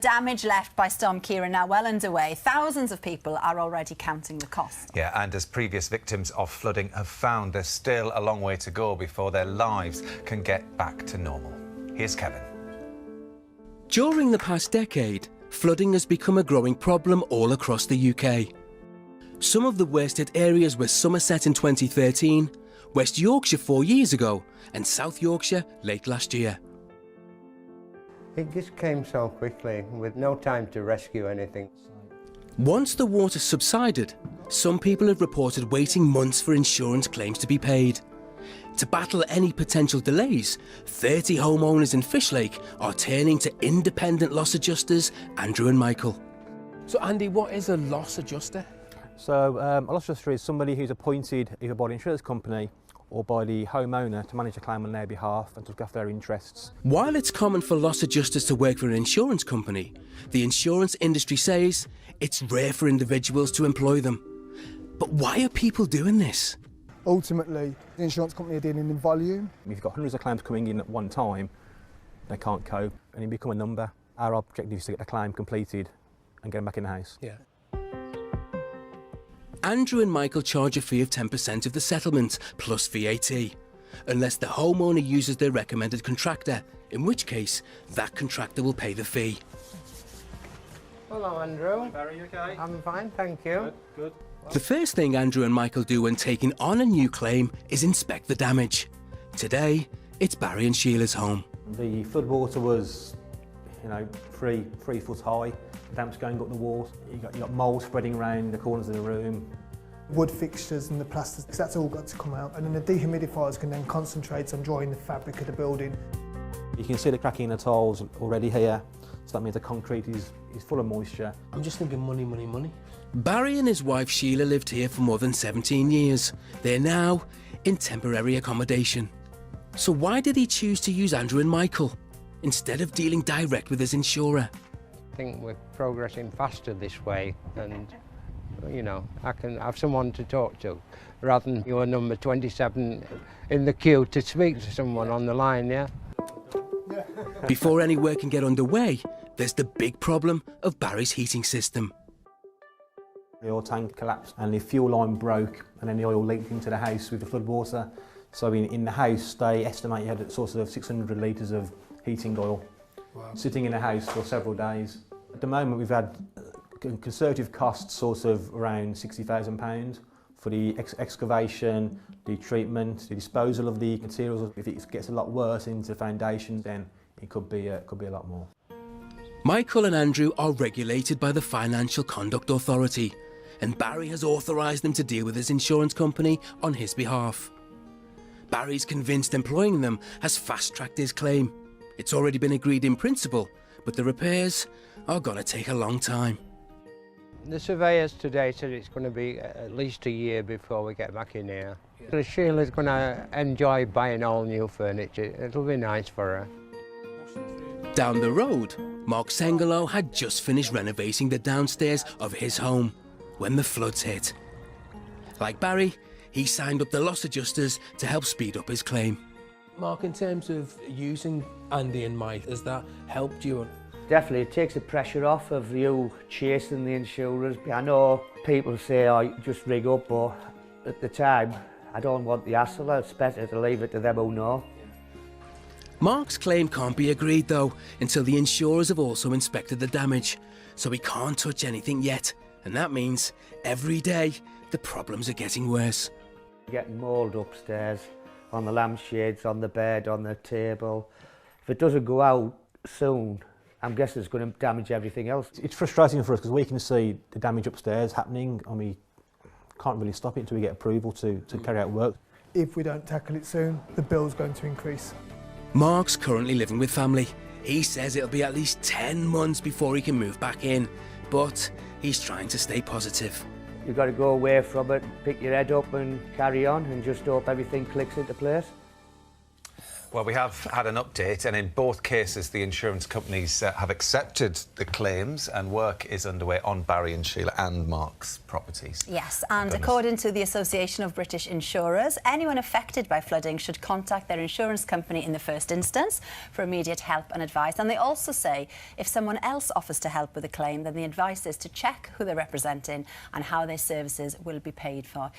Damage left by Storm Ciarán now well underway. Thousands of people are already counting the cost. Yeah, and as previous victims of flooding have found, there's still a long way to go before their lives can get back to normal. Here's Kevin. During the past decade, flooding has become a growing problem all across the UK. Some of the worst hit areas were Somerset in 2013, West Yorkshire 4 years ago, and South Yorkshire late last year. It just came so quickly, with no time to rescue anything. Once the water subsided, some people have reported waiting months for insurance claims to be paid. To battle any potential delays, 30 homeowners in Fishlake are turning to independent loss adjusters Andrew and Michael. So Andy, what is a loss adjuster? So a loss adjuster is somebody who's appointed either by the insurance company or by the homeowner to manage a claim on their behalf and to look after their interests. While it's common for loss adjusters to work for an insurance company, the insurance industry says it's rare for individuals to employ them. But why are people doing this? Ultimately, the insurance company are dealing in volume. If you've got hundreds of claims coming in at one time, they can't cope and you become a number. Our objective is to get the claim completed and get them back in the house. Yeah. Andrew and Michael charge a fee of 10% of the settlement, plus VAT, unless the homeowner uses their recommended contractor, in which case that contractor will pay the fee. Hello, Andrew. Barry, you okay? I'm fine, thank you. Good. The first thing Andrew and Michael do when taking on a new claim is inspect the damage. Today, it's Barry and Sheila's home. The floodwater was, 3 foot high. Damp's going up the walls. You got mould spreading around the corners of the room. Wood fixtures and the plasters, that's all got to come out. And then the dehumidifiers can then concentrate on drying the fabric of the building. You can see the cracking in the tiles already here. So that means the concrete is full of moisture. I'm just thinking money, money, money. Barry and his wife Sheila lived here for more than 17 years. They're now in temporary accommodation. So why did he choose to use Andrew and Michael instead of dealing direct with his insurer? I think we're progressing faster this way, and I can have someone to talk to rather than you're number 27 in the queue to speak to someone on the line, yeah? Before any work can get underway, there's the big problem of Barry's heating system. The oil tank collapsed and the fuel line broke, and then the oil leaked into the house with the floodwater. So in the house, they estimate you had a sort of 600 litres of heating oil sitting in the house for several days. At the moment, we've had conservative costs sort of around £60,000 for the excavation, the treatment, the disposal of the materials. If it gets a lot worse into the foundation, then it could be a lot more. Michael and Andrew are regulated by the Financial Conduct Authority, and Barry has authorised them to deal with his insurance company on his behalf. Barry's convinced employing them has fast-tracked his claim. It's already been agreed in principle, but the repairs are going to take a long time. The surveyors today said it's going to be at least a year before we get back in here. Yeah. Sheila's going to enjoy buying all new furniture. It'll be nice for her. Down the road, Mark Sengelo had just finished renovating the downstairs of his home when the floods hit. Like Barry, he signed up the loss adjusters to help speed up his claim. Mark, in terms of using Andy and Mike, has that helped you? Definitely, it takes the pressure off of you chasing the insurers. I know people say, oh, just rig up, but at the time, I don't want the hassle. It's better to leave it to them who know. Mark's claim can't be agreed, though, until the insurers have also inspected the damage, so he can't touch anything yet. And that means, every day, the problems are getting worse. Getting mould upstairs, on the lampshades, on the bed, on the table. If it doesn't go out soon, I'm guessing it's going to damage everything else. It's frustrating for us because we can see the damage upstairs happening and we can't really stop it until we get approval to carry out work. If we don't tackle it soon, the bill's going to increase. Mark's currently living with family. He says it'll be at least 10 months before he can move back in, but he's trying to stay positive. You've got to go away from it, pick your head up and carry on and just hope everything clicks into place. Well, we have had an update, and in both cases, the insurance companies have accepted the claims, and work is underway on Barry and Sheila and Mark's properties. Yes, and according to the Association of British Insurers, anyone affected by flooding should contact their insurance company in the first instance for immediate help and advice. And they also say if someone else offers to help with a claim, then the advice is to check who they're representing and how their services will be paid for.